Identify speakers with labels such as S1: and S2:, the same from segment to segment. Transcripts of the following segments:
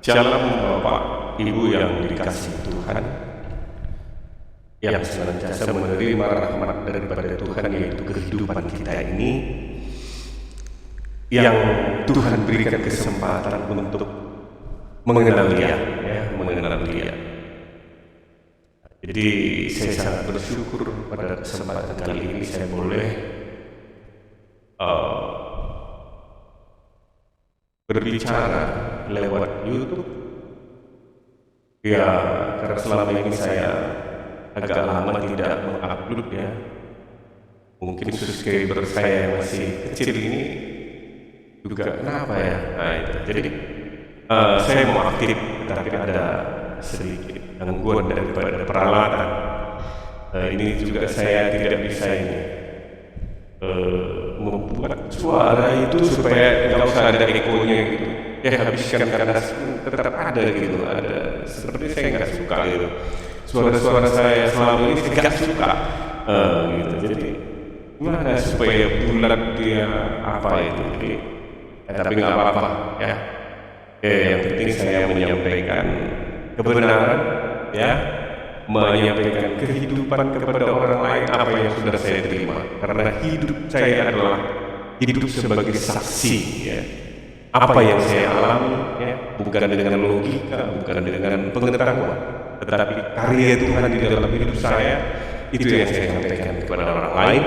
S1: Shalom Bapak Ibu yang dikasihi Tuhan, yang senantiasa menerima rahmat daripada Tuhan, yaitu kehidupan kita ini, yang Tuhan berikan kesempatan untuk mengenal Dia, mengenal Dia. Jadi saya sangat bersyukur pada kesempatan kali ini saya boleh berbicara lewat YouTube. Ya, karena selama ini saya agak lama tidak mengupload ya. Mungkin subscriber saya yang masih kecil ini juga kenapa ya? Nah itu. Jadi saya mau aktif, tapi ada sedikit gangguan daripada peralatan. Ini juga saya tidak bisa ini membuat suara itu supaya nggak usah ada ekonya gitu. Ya habiskan kandas tetap ada gitu, ada seperti saya nggak suka gitu. Suara-suara saya selama ini saya nggak suka gitu. Jadi gimana supaya bulat dia apa itu? Jadi tapi nggak apa-apa ya. Yang penting saya menyampaikan kebenaran ya, menyampaikan kehidupan kepada orang lain apa yang sudah saya terima, karena hidup saya adalah hidup sebagai saksi ya, apa yang saya alami ya, bukan dengan logika, bukan dengan pengetahuan, tetapi karya Tuhan di dalam hidup saya, itu yang saya sampaikan kepada orang lain.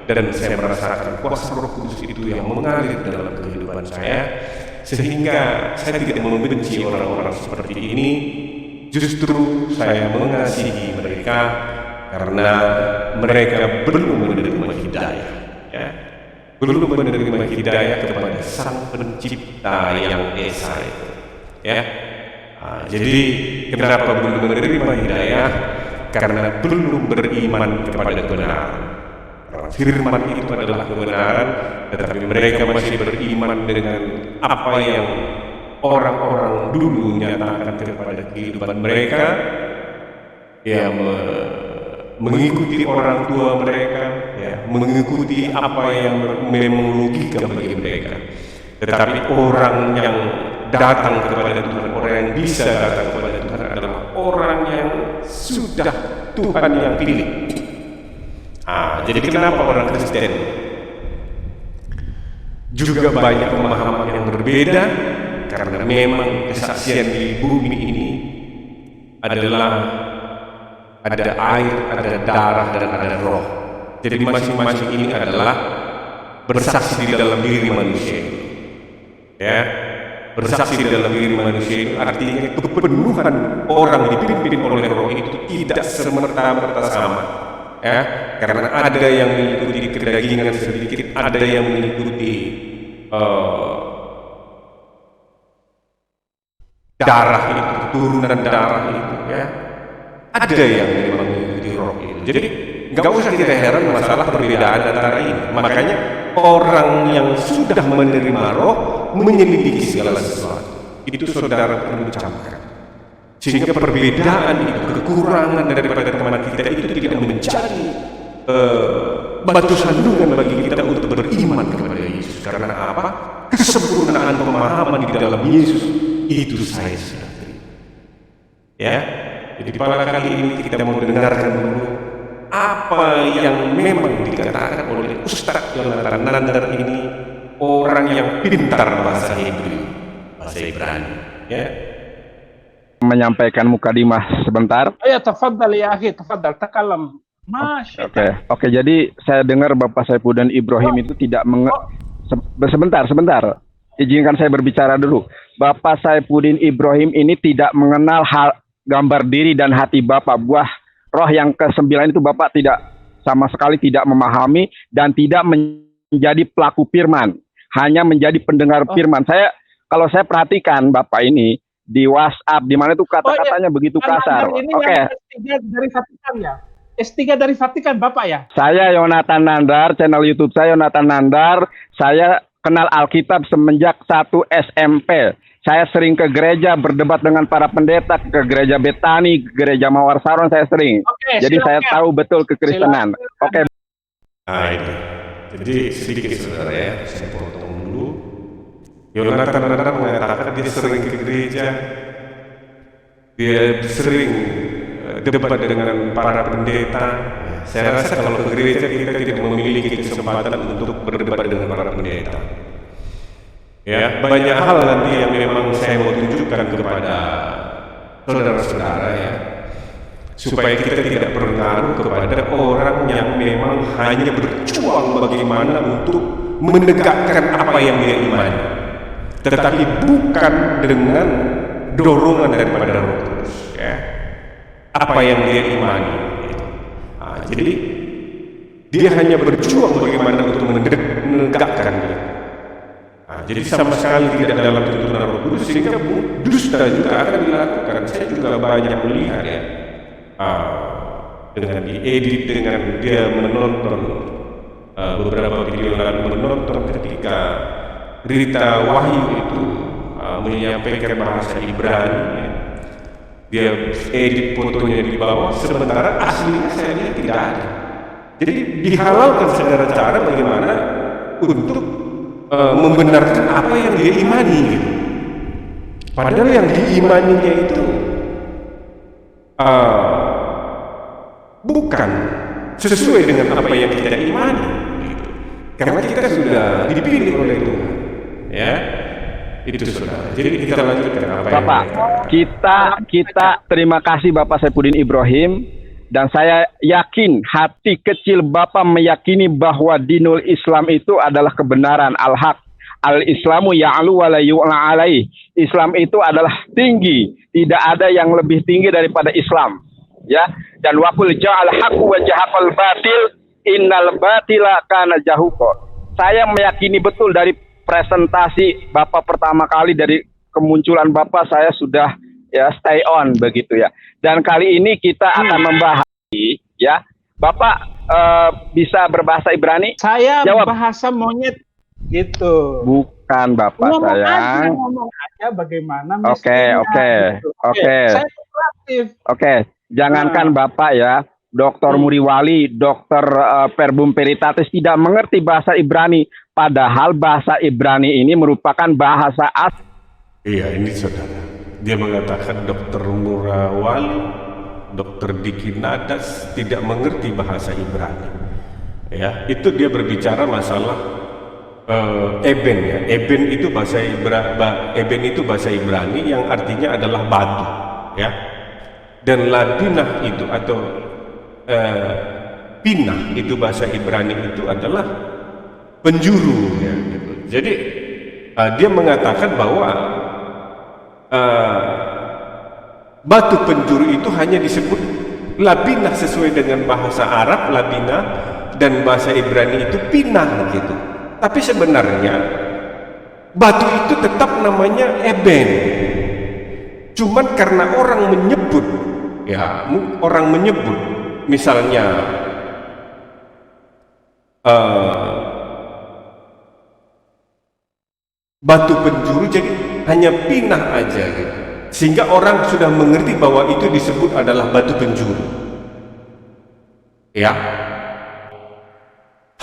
S1: Dan saya merasakan kuasa Roh Kudus itu yang mengalir dalam kehidupan saya, sehingga saya tidak membenci orang-orang seperti ini. Justru saya mengasihi mereka karena mereka belum menerima hidayah ya. Belum menerima hidayah kepada Sang Pencipta yang Esa itu ya. Jadi kenapa belum menerima hidayah? Karena belum beriman kepada kebenaran. Firman itu adalah kebenaran, tetapi mereka masih beriman dengan apa yang orang-orang dulu nyatakan kepada kehidupan mereka, ya mengikuti orang tua mereka, ya mengikuti apa yang memang logika bagi mereka. Tetapi orang yang datang kepada Tuhan, orang yang bisa datang kepada Tuhan adalah orang yang sudah Tuhan yang pilih. Jadi kenapa orang Kristen juga banyak pemahaman yang berbeda? Karena memang kesaksian di bumi ini adalah ada air, ada darah, dan ada roh. Jadi masing-masing ini adalah bersaksi di dalam diri manusia. Ya, bersaksi di dalam diri manusia itu artinya kepenuhan orang dipimpin oleh roh itu tidak semerta-merta sama. Ya, karena ada yang mengikuti kedagingan sedikit, ada yang mengikuti darah itu, turunan darah itu ya. Ada yang memang mengikuti roh itu. Jadi nggak usah kita heran masalah perbedaan antara ini. Makanya orang yang sudah menerima roh menyelidiki segala sesuatu. Itu saudara perlu camkan. Sehingga perbedaan itu, kekurangan daripada teman kita itu tidak menjadi batu sandungan bagi kita untuk beriman kepada Yesus. Karena apa? Kesempurnaan pemahaman di dalam Yesus itu saya sudah terima. Ya, jadi pada kali ini kita mau dengarkan dulu apa yang memang dikatakan oleh Ustadz Yonatan Nandar ini, orang yang pintar bahasa Hebrew, bahasa Ibrani. Ya.
S2: Menyampaikan mukadimah sebentar.
S3: Ya, tafadhal ya akhi, tafadhal takalam.
S2: Oke, jadi saya dengar Bapak Saifuddin Ibrahim itu tidak sebentar. Izinkan saya berbicara dulu. Bapak Saifuddin Ibrahim ini tidak mengenal gambar diri dan hati Bapak. Buah roh yang ke-9 itu Bapak tidak sama sekali tidak memahami dan tidak menjadi pelaku firman, hanya menjadi pendengar firman. Kalau saya perhatikan Bapak ini di WhatsApp, di mana itu kata-katanya begitu kasar. Oke.
S3: S3 dari Vatikan ya? S3 dari Vatikan Bapak ya?
S2: Saya Yonatan Nandar, channel YouTube saya Yonatan Nandar. Saya kenal Alkitab semenjak 1 SMP. Saya sering ke gereja berdebat dengan para pendeta, ke gereja Betani, ke gereja Mawar Saron saya sering. Jadi saya tahu betul kekristenan. Oke.
S1: Nah itu. Jadi sedikit saudara ya, saya potong dulu. Yonatan mengatakan dia sering ke gereja, dia sering debat dengan para pendeta. Saya rasa kalau ke gereja kita tidak memiliki kesempatan untuk berdebat dengan para pendeta. Ya, banyak hal nanti yang memang saya mau tunjukkan kepada saudara-saudara ya, supaya kita tidak berpengaruh kepada orang yang memang hanya berjuang bagaimana untuk menegakkan apa yang dia imani, tetapi bukan dengan dorongan daripada Roh Kudus ya, apa yang dia imani gitu. Jadi dia hanya berjuang bagaimana untuk menegakkan dia. Jadi sama sekali tidak dalam tuntunan Roh Kudus, sehingga dusta juga akan dilakukan. Saya juga banyak melihat ya, dengan diedit, dengan dia menonton beberapa video lalu menonton ketika Rita Wahyu itu menyampaikan bahasa Ibrani ya. Dia edit fotonya di bawah, sementara aslinya saya lihat tidak ada. Jadi dihalalkan segala cara bagaimana untuk membenarkan apa yang dia imani gitu. Padahal yang diimaninya itu bukan sesuai dengan apa yang kita imani gitu. Karena kita sudah dipilih oleh Tuhan ya. Itu saudara. Jadi kita lanjutkan apa
S2: Bapak, kita terima kasih Bapak Saifuddin Ibrahim, dan saya yakin hati kecil Bapak meyakini bahwa dinul Islam itu adalah kebenaran, al-haq. Al-Islamu ya'lu wa la yu'la alaih. Islam itu adalah tinggi, tidak ada yang lebih tinggi daripada Islam. Ya, dan waqul ja'al haqqu wa jahaqal batil innal batila kana jahuqa. Saya meyakini betul dari presentasi Bapak pertama kali, dari kemunculan Bapak saya sudah ya stay on begitu ya. Dan kali ini kita akan membahas ya. Bapak bisa berbahasa Ibrani?
S3: Saya
S2: jawab.
S3: bahasa monyet gitu.
S2: Bukan Bapak sayang.
S3: Ngomong aja bagaimana
S2: Oke.
S3: gitu. Saya kooperatif.
S2: Oke, jangankan Bapak ya, Dr. Muriwali, Dr. Perbum Peritatis tidak mengerti bahasa Ibrani, padahal bahasa Ibrani ini merupakan bahasa asli.
S1: Iya, ini saudara. Dia mengatakan Dr. Murawali, Dr. Diki Nadas tidak mengerti bahasa Ibrani. Ya, itu dia berbicara masalah eben ya. Eben itu bahasa Ibrani yang artinya adalah batu, ya. Dan ladinah itu atau pinah itu bahasa Ibrani itu adalah penjuru ya, gitu. Jadi dia mengatakan bahwa batu penjuru itu hanya disebut labinah sesuai dengan bahasa Arab labinah, dan bahasa Ibrani itu pinah gitu. Tapi sebenarnya batu itu tetap namanya eben. Cuman karena orang menyebut ya, misalnya batu penjuru jadi hanya pinah aja gitu, sehingga orang sudah mengerti bahwa itu disebut adalah batu penjuru ya,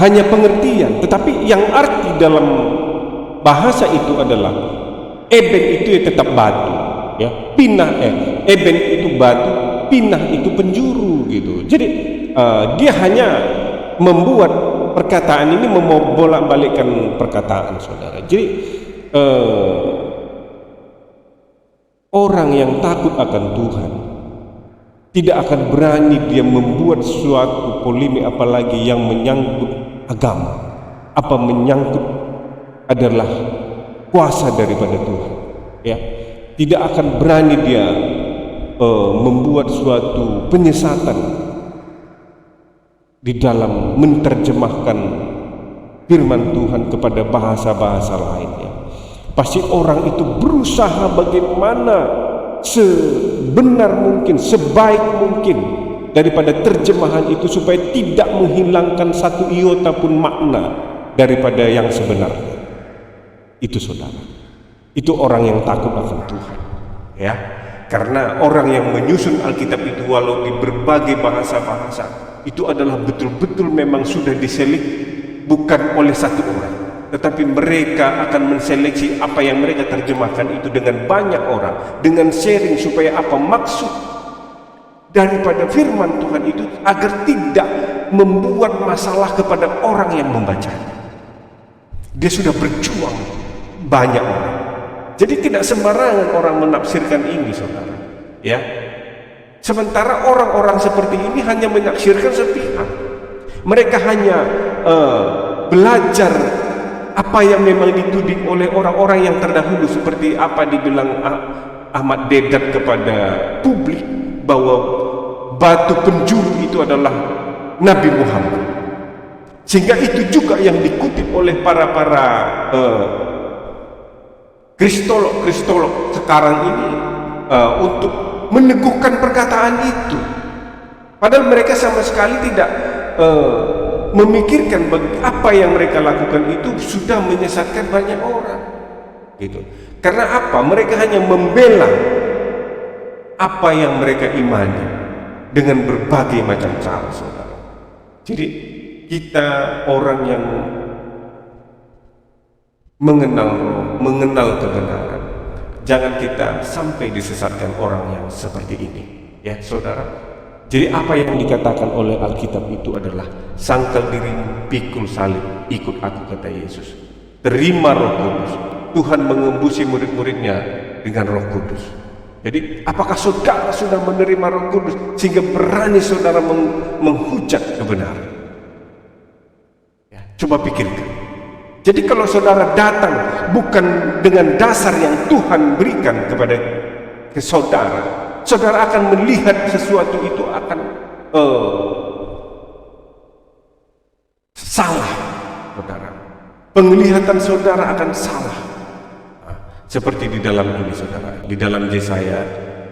S1: hanya pengertian. Tetapi yang arti dalam bahasa itu adalah eben itu ya tetap batu ya, pinah eben itu batu, pinah itu penjuru gitu. Jadi dia hanya membuat perkataan ini, membolak-balikkan perkataan saudara. Jadi orang yang takut akan Tuhan tidak akan berani dia membuat suatu polemik, apalagi yang menyangkut agama, apa menyangkut adalah kuasa daripada Tuhan ya. Tidak akan berani dia membuat suatu penyesatan di dalam menerjemahkan firman Tuhan kepada bahasa-bahasa lainnya. Pasti orang itu berusaha bagaimana sebenar mungkin, sebaik mungkin daripada terjemahan itu, supaya tidak menghilangkan satu iota pun makna daripada yang sebenarnya. Itu saudara, itu orang yang takut akan Tuhan ya. Karena orang yang menyusun Alkitab itu, walau di berbagai bahasa-bahasa, itu adalah betul-betul memang sudah diselik bukan oleh satu orang, tetapi mereka akan menseleksi apa yang mereka terjemahkan itu dengan banyak orang, dengan sharing supaya apa maksud daripada firman Tuhan itu agar tidak membuat masalah kepada orang yang membacanya. Dia sudah berjuang banyak orang. Jadi tidak sembarangan orang menafsirkan ini, saudara. Ya. Sementara orang-orang seperti ini hanya menafsirkan sepihak. Mereka hanya belajar apa yang memang dituding oleh orang-orang yang terdahulu, seperti apa dibilang Ahmad Deedat kepada publik bahwa batu penjuru itu adalah Nabi Muhammad. Sehingga itu juga yang dikutip oleh para kristolog sekarang ini untuk meneguhkan perkataan itu. Padahal mereka sama sekali tidak memikirkan apa yang mereka lakukan itu sudah menyesatkan banyak orang. Gitu. Karena apa? Mereka hanya membela apa yang mereka imani dengan berbagai macam cara, saudara. Jadi kita orang yang mengenal kebenaran, jangan kita sampai disesatkan orang yang seperti ini, ya saudara. Jadi apa yang dikatakan oleh Alkitab itu adalah sangkal dirimu, pikul salib, ikut aku, kata Yesus. Terima Roh Kudus. Tuhan mengembusi murid-muridnya dengan Roh Kudus. Jadi apakah saudara sudah menerima Roh Kudus sehingga berani saudara menghujat kebenaran? Ya, coba pikirkan. Jadi kalau saudara datang bukan dengan dasar yang Tuhan berikan kepada saudara, saudara akan melihat sesuatu itu akan salah, saudara. Penglihatan saudara akan salah. Nah, seperti di dalam ini, saudara, di dalam Yesaya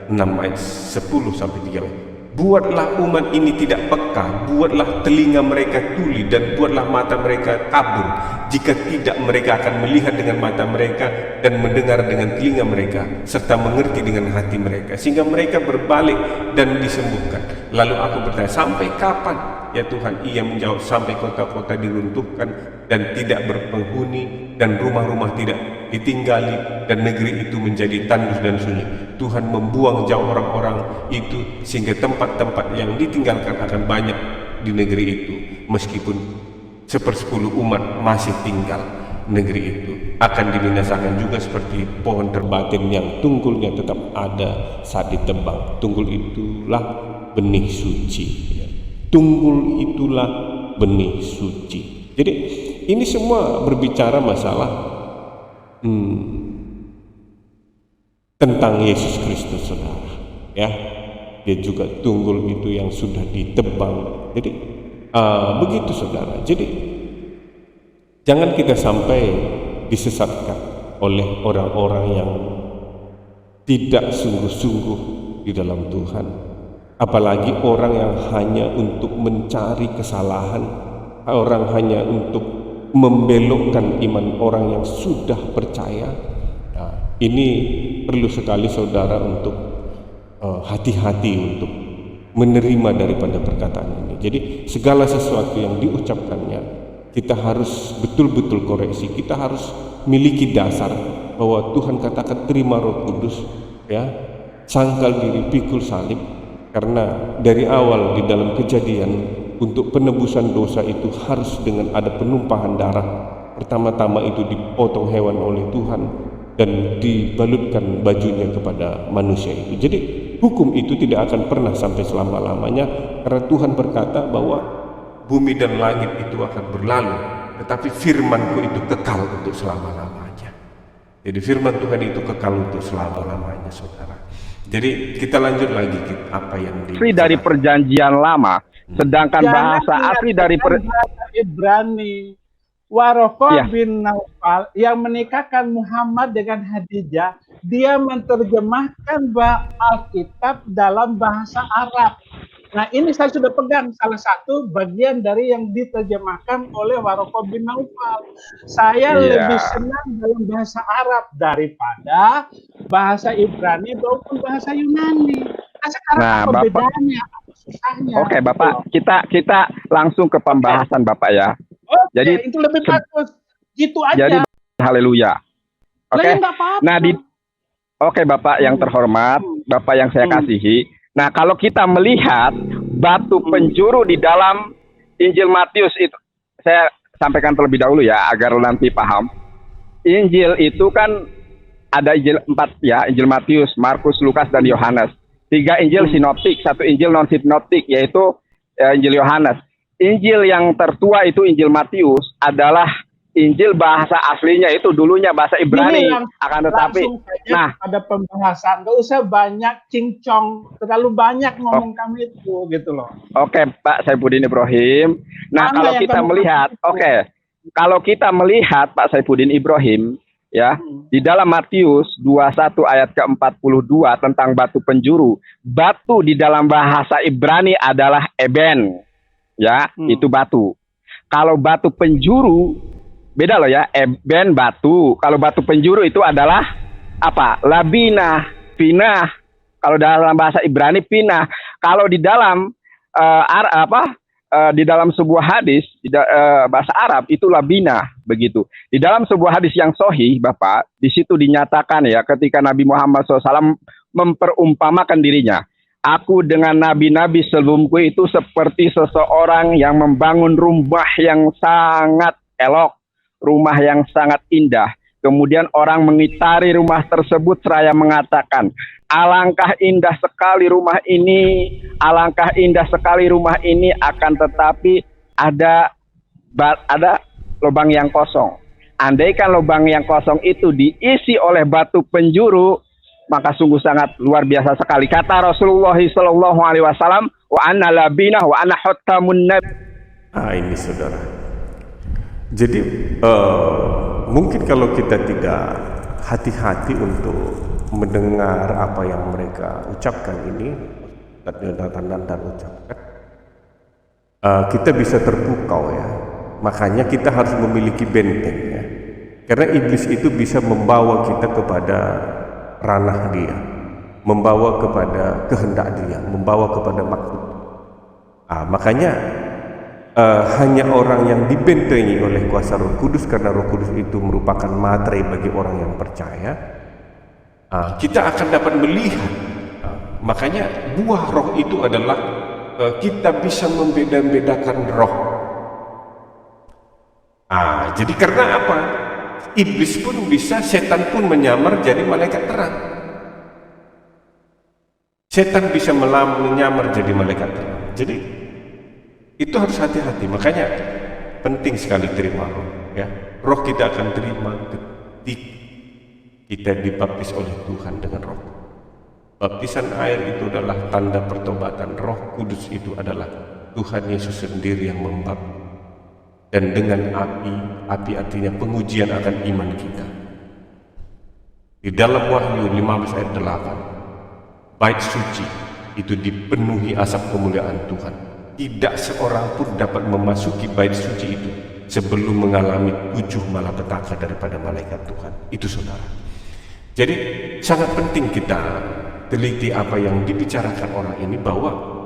S1: 6 ayat 10 sampai 13. Buatlah umat ini tidak peka, buatlah telinga mereka tuli, dan buatlah mata mereka kabur. Jika tidak, mereka akan melihat dengan mata mereka dan mendengar dengan telinga mereka, serta mengerti dengan hati mereka, sehingga mereka berbalik dan disembuhkan. Lalu aku bertanya, sampai kapan ya Tuhan? Ia menjawab, sampai kota-kota diruntuhkan dan tidak berpenghuni, dan rumah-rumah tidak ditinggali, dan negeri itu menjadi tandus dan sunyi. Tuhan membuang jauh orang-orang itu, sehingga tempat-tempat yang ditinggalkan akan banyak di negeri itu. Meskipun 1/10 umat masih tinggal, negeri itu akan dibinasakan juga seperti pohon terbatin yang tunggulnya tetap ada saat ditebang. Tunggul itulah benih suci. Tunggul itulah benih suci. Jadi ini semua berbicara masalah tentang Yesus Kristus, saudara. Ya, dia juga tunggul itu yang sudah ditebang. Jadi begitu, saudara. Jadi jangan kita sampai disesatkan oleh orang-orang yang tidak sungguh-sungguh di dalam Tuhan. Apalagi orang yang hanya untuk mencari kesalahan, orang hanya untuk membelokkan iman orang yang sudah percaya. Nah, ini perlu sekali saudara untuk hati-hati untuk menerima daripada perkataan ini. Jadi segala sesuatu yang diucapkannya kita harus betul-betul koreksi. Kita harus miliki dasar bahwa Tuhan katakan terima Roh Kudus, ya, sangkal diri, pikul salib. Karena dari awal di dalam Kejadian, untuk penebusan dosa itu harus dengan ada penumpahan darah. Pertama-tama itu dipotong hewan oleh Tuhan dan dibalutkan bajunya kepada manusia itu. Jadi hukum itu tidak akan pernah sampai selama-lamanya, karena Tuhan berkata bahwa bumi dan langit itu akan berlalu, tetapi firman-Ku itu kekal untuk selama-lamanya. Jadi firman Tuhan itu kekal untuk selama-lamanya, saudara. Jadi kita lanjut lagi apa yang
S2: asli dari perjanjian lama, sedangkan bahasa asli dari
S3: Ibrani. Waroko
S2: Ya.
S3: bin Naufal yang menikahkan Muhammad dengan Khadijah, dia menerjemahkan Alkitab dalam bahasa Arab. Nah, ini saya sudah pegang salah satu bagian dari yang diterjemahkan oleh Waroko bin Naufal. Saya lebih senang dalam bahasa Arab daripada bahasa Ibrani maupun bahasa Yunani. Nah, sekarang apa
S2: Bapak,
S3: bedanya? Apa susahnya?
S2: Oke, Bapak, kita langsung ke pembahasan, Bapak, ya.
S3: Oke,
S2: Jadi
S3: itu lebih bagus. Gitu aja.
S2: Jadi haleluya. Oke.
S3: Lah, ya nggak apa-apa.
S2: Nah, oke Bapak yang terhormat, Bapak yang saya kasihi. Nah, kalau kita melihat batu penjuru di dalam Injil Matius itu, saya sampaikan terlebih dahulu ya agar nanti paham. Injil itu kan ada Injil 4 ya, Injil Matius, Markus, Lukas, dan Yohanes. 3 Injil sinoptik, 1 Injil non sinoptik, yaitu Injil Yohanes. Injil yang tertua itu Injil Matius adalah Injil bahasa aslinya itu dulunya bahasa Ibrani, akan tetapi nah
S3: ada pembahasan, nggak usah banyak cincong, terlalu banyak ngomong kami itu gitu loh.
S2: Oke, Pak Saifuddin Ibrahim. Nah, kalau kita melihat, kalau kita melihat Pak Saifuddin Ibrahim ya, di dalam Matius 21 ayat ke-42 tentang batu penjuru, batu di dalam bahasa Ibrani adalah eben. Ya, itu batu. Kalau batu penjuru beda loh ya, eben batu. Kalau batu penjuru itu adalah apa? Labinah, pinah. Kalau dalam bahasa Ibrani pinah. Kalau di dalam di dalam sebuah hadis bahasa Arab itu labinah begitu. Di dalam sebuah hadis yang sahih, Bapak, di situ dinyatakan ya ketika Nabi Muhammad SAW memperumpamakan dirinya. Aku dengan nabi-nabi sebelumku itu seperti seseorang yang membangun rumah yang sangat elok, rumah yang sangat indah. Kemudian orang mengitari rumah tersebut seraya mengatakan, alangkah indah sekali rumah ini, alangkah indah sekali rumah ini, akan tetapi ada lubang yang kosong. Andaikan lubang yang kosong itu diisi oleh batu penjuru, maka sungguh sangat luar biasa sekali. Kata Rasulullah SAW, wa anna labinah wa anna hutamun nabi.
S1: Ini saudara. Jadi mungkin kalau kita tidak hati-hati untuk mendengar apa yang mereka ucapkan ini dan ucapkan, kita bisa terpukau ya. Makanya kita harus memiliki benteng ya. Karena iblis itu bisa membawa kita kepada ranah dia, membawa kepada kehendak dia, membawa kepada maksud. Makanya hanya orang yang dibentengi oleh kuasa Roh Kudus, karena Roh Kudus itu merupakan materai bagi orang yang percaya, kita akan dapat melihat. Makanya buah roh itu adalah kita bisa membeda-bedakan roh. Jadi karena apa? Iblis pun bisa, setan pun menyamar jadi malaikat terang. Setan bisa menyamar jadi malaikat terang. Jadi itu harus hati-hati. Makanya penting sekali terima roh ya. Roh kita akan terima ketika kita dibaptis oleh Tuhan dengan roh. Baptisan air itu adalah tanda pertobatan. Roh Kudus itu adalah Tuhan Yesus sendiri yang membaptis. Dan dengan api artinya pengujian akan iman kita. Di dalam Wahyu 15 ayat 8, bait suci itu dipenuhi asap kemuliaan Tuhan. Tidak seorang pun dapat memasuki bait suci itu sebelum mengalami 7 malapetaka daripada malaikat Tuhan. Itu saudara. Jadi sangat penting kita teliti apa yang dibicarakan orang ini, bahwa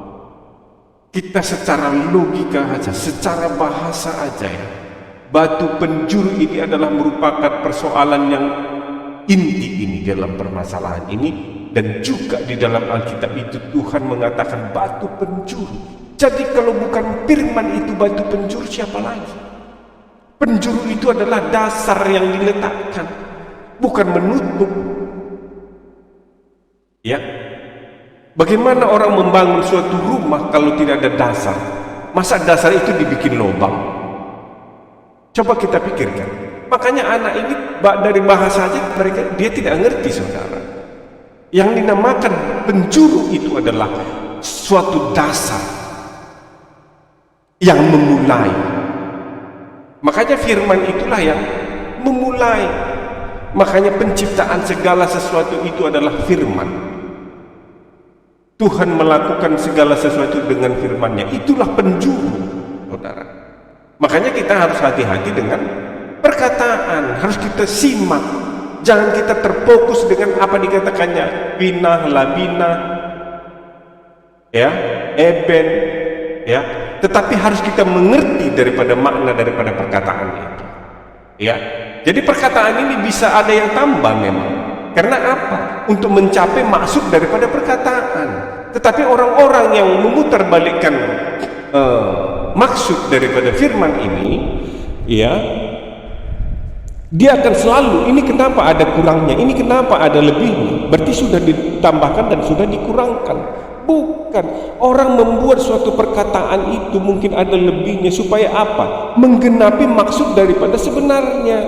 S1: kita secara logika aja, secara bahasa aja ya, batu penjuru ini adalah merupakan persoalan yang inti ini dalam permasalahan ini. Dan juga di dalam Alkitab itu Tuhan mengatakan batu penjuru. Jadi kalau bukan firman itu batu penjuru, siapa lagi? Penjuru itu adalah dasar yang diletakkan, bukan menutup. Ya, bagaimana orang membangun suatu rumah kalau tidak ada dasar? Masa dasar itu dibikin lubang? Coba kita pikirkan. Makanya anak ini dari bahasa aja dia tidak ngerti, saudara. Yang dinamakan penjuru itu adalah suatu dasar yang memulai. Makanya firman itulah yang memulai. Makanya penciptaan segala sesuatu itu adalah firman. Tuhan melakukan segala sesuatu dengan firman-Nya. Itulah penjuru, saudara. Makanya kita harus hati-hati dengan perkataan, harus kita simak. Jangan kita terfokus dengan apa dikatakannya, pinah, labinah, ya, eben, ya. Tetapi harus kita mengerti daripada makna daripada perkataan itu. Ya, jadi perkataan ini bisa ada yang tambah memang. Karena apa? Untuk mencapai maksud daripada perkataan. Tetapi orang-orang yang memutarbalikkan maksud daripada firman ini, ya, dia akan selalu, ini kenapa ada kurangnya, ini kenapa ada lebihnya, berarti sudah ditambahkan dan sudah dikurangkan. Bukan, orang membuat suatu perkataan itu mungkin ada lebihnya supaya apa? Menggenapi maksud daripada sebenarnya.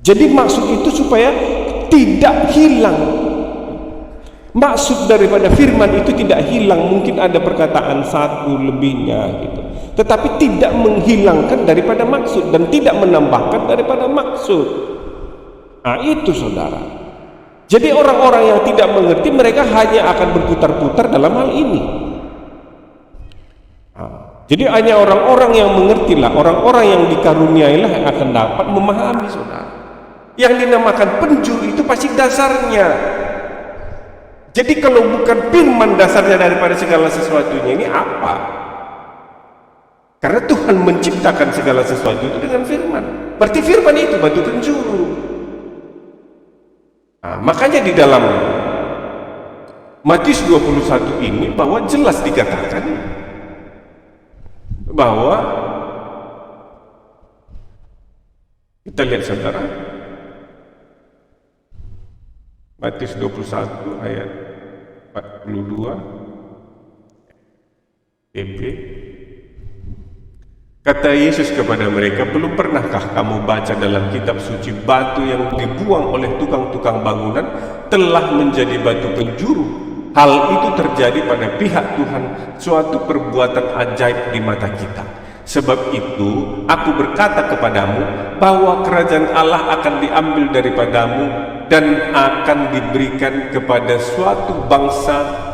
S1: Jadi maksud itu supaya tidak hilang. Maksud daripada firman itu tidak hilang. Mungkin ada perkataan satu lebihnya gitu, tetapi tidak menghilangkan daripada maksud dan tidak menambahkan daripada maksud. Nah itu saudara. Jadi orang-orang yang tidak mengerti, mereka hanya akan berputar-putar dalam hal ini. Jadi hanya orang-orang yang mengertilah, orang-orang yang dikaruniailah yang akan dapat memahami, saudara. Yang dinamakan penjuru itu pasti dasarnya. Jadi kalau bukan firman dasarnya daripada segala sesuatunya, ini apa? Karena Tuhan menciptakan segala sesuatu itu dengan firman. Berarti firman itu batu penjuru. Nah, makanya di dalam Matius 21 ini bahwa jelas dikatakan bahwa, kita lihat saudara, Matius 21 ayat 42 EP. Kata Yesus kepada mereka, belum pernahkah kamu baca dalam kitab suci, batu yang dibuang oleh tukang-tukang bangunan telah menjadi batu penjuru? Hal itu terjadi pada pihak Tuhan, suatu perbuatan ajaib di mata kita. Sebab itu aku berkata kepadamu bahwa kerajaan Allah akan diambil daripadamu dan akan diberikan kepada suatu bangsa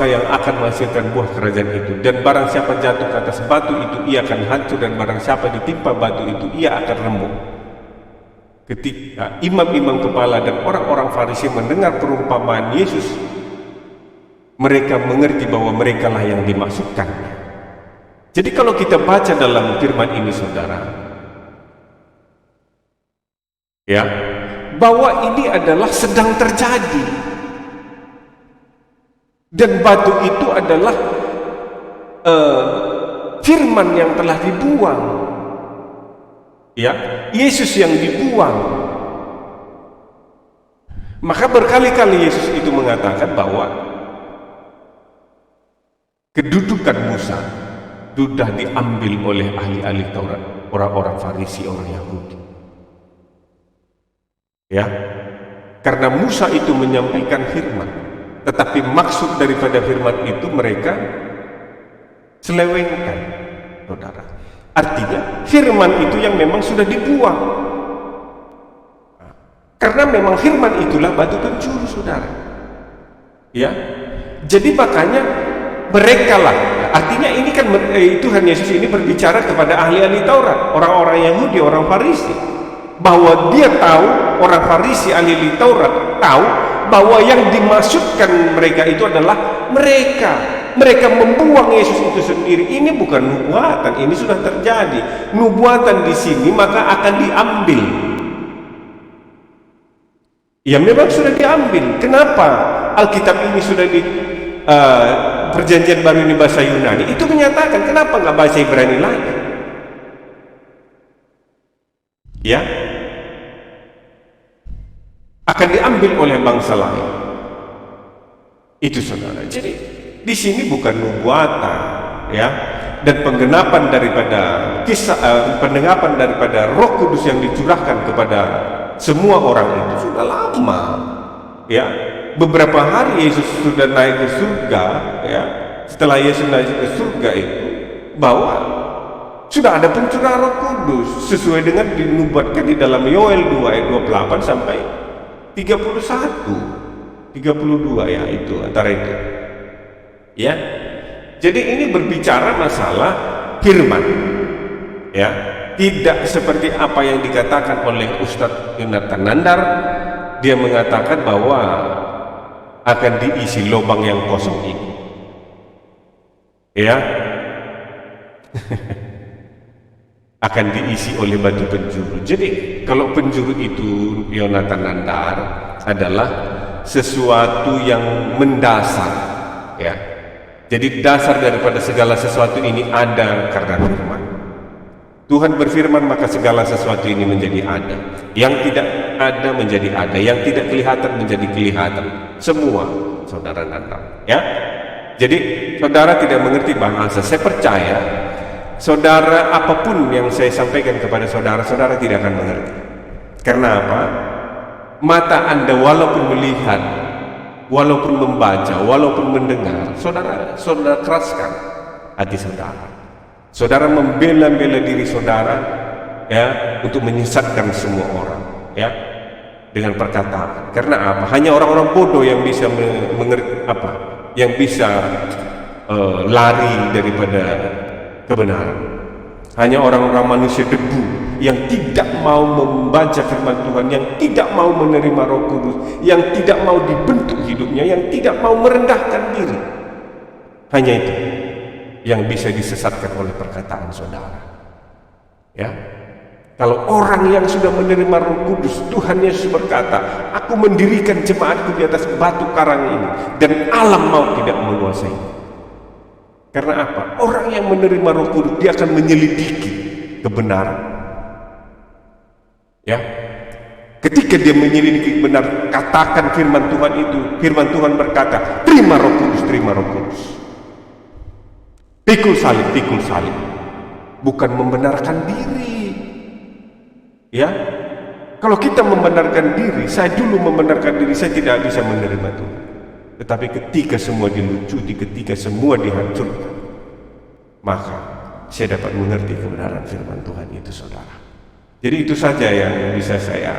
S1: yang akan menghasilkan buah kerajaan itu. Dan barang siapa jatuh ke atas batu itu, ia akan hancur, dan barang siapa ditimpa batu itu, ia akan remuk. Ketika imam-imam kepala dan orang-orang Farisi mendengar perumpamaan Yesus, mereka mengerti bahwa merekalah yang dimaksudkan. Jadi kalau kita baca dalam firman ini, saudara, ya, bahwa ini adalah sedang terjadi. Dan batu itu adalah firman yang telah dibuang, ya, Yesus yang dibuang. Maka berkali-kali Yesus itu mengatakan bahwa kedudukan Musa sudah diambil oleh ahli-ahli Taurat, orang-orang Farisi, orang Yahudi, ya, karena Musa itu menyampaikan firman, tetapi maksud daripada firman itu mereka selewengkan, saudara. Artinya firman itu yang memang sudah dibuang, karena memang firman itulah batu penjuru, saudara, ya. Jadi makanya mereka lah, artinya ini kan Tuhan Yesus ini berbicara kepada ahli-ahli Taurat, orang-orang Yahudi, orang Farisi, bahwa dia tahu, orang Farisi ahli-ahli Taurat tahu bahwa yang dimaksudkan mereka itu adalah mereka membuang Yesus itu sendiri. Ini bukan nubuatan, ini sudah terjadi. Nubuatan di sini maka akan diambil. Ya memang sudah diambil. Kenapa Alkitab ini sudah di perjanjian baru ini bahasa Yunani? Itu menyatakan, kenapa nggak bahasa Ibrani lagi? Ya, akan diambil oleh bangsa lain. Itu saudara. Jadi di sini bukan nubuatan, ya, dan penggenapan daripada penggenapan daripada Roh Kudus yang dicurahkan kepada semua orang itu sudah lama, ya. Beberapa hari Yesus sudah naik ke surga, ya. Setelah Yesus naik ke surga itu, bahwa sudah ada pencurahan Roh Kudus sesuai dengan dinubuatkan di dalam Yoel 2 ayat 28 sampai 31, 32, ya, itu antara itu, ya. Jadi ini berbicara masalah firman, ya, tidak seperti apa yang dikatakan oleh Ustadz Yonatan Nandar. Dia mengatakan bahwa akan diisi lubang yang kosong ini, ya. akan diisi oleh batu penjuru. Jadi kalau penjuru itu Yonatan Nandar adalah sesuatu yang mendasar, ya. Jadi dasar daripada segala sesuatu ini ada karena firman. Tuhan berfirman maka segala sesuatu ini menjadi ada. Yang tidak ada menjadi ada, yang tidak kelihatan menjadi kelihatan. Semua, saudara Nandar, ya. Jadi saudara tidak mengerti bahasa. Saya percaya saudara, apapun yang saya sampaikan kepada saudara, saudara tidak akan mengerti. Karena apa? Mata Anda walaupun melihat, walaupun membaca, walaupun mendengar, saudara keraskan hati saudara. Saudara membela-bela diri saudara, ya, untuk menyesatkan semua orang, ya, dengan perkataan. Karena apa? Hanya orang-orang bodoh yang bisa mengerti apa, yang bisa lari daripada kebenaran. Hanya orang-orang manusia debu yang tidak mau membaca firman Tuhan, yang tidak mau menerima Roh Kudus, yang tidak mau dibentuk hidupnya, yang tidak mau merendahkan diri. Hanya itu yang bisa disesatkan oleh perkataan saudara. Ya. Kalau orang yang sudah menerima Roh Kudus, Tuhan Yesus berkata, "Aku mendirikan jemaatku di atas batu karang ini, dan alam maut tidak menguasai." Karena apa? Orang yang menerima Roh Kudus, dia akan menyelidiki kebenaran. Ya. Ketika dia menyelidiki benar, katakan firman Tuhan itu, firman Tuhan berkata, "Terima Roh Kudus, terima Roh Kudus." Pikul salib, pikul salib. Bukan membenarkan diri. Ya. Kalau kita membenarkan diri, saya dulu membenarkan diri, saya tidak bisa menerima Tuhan. Tetapi ketika semua dilucuti, ketika semua dihancurkan, maka saya dapat mengerti kebenaran firman Tuhan itu, saudara. Jadi itu saja yang bisa saya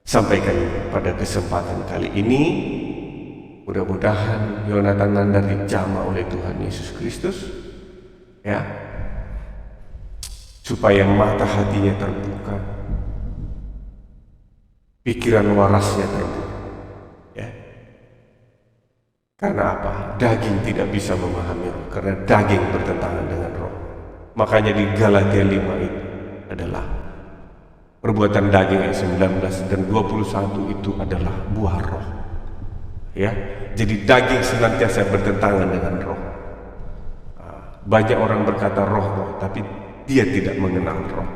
S1: sampaikan pada kesempatan kali ini. Mudah-mudahan Yonatan Nandar dijamah oleh Tuhan Yesus Kristus, ya, supaya mata hatinya terbuka, pikiran warasnya terbuka. Karena apa? Daging tidak bisa memahami roh, karena daging bertentangan dengan roh. Makanya di Galatia 5 itu adalah perbuatan daging ayat 19 dan 21 itu adalah buah roh. Ya, jadi daging senantiasa bertentangan dengan roh. Banyak orang berkata roh, tapi dia tidak mengenal roh.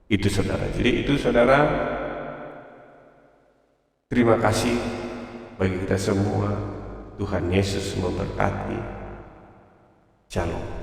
S1: Itu saudara. Jadi itu saudara. Terima kasih bagi kita semua. Tuhan Yesus memberkati. Shalom.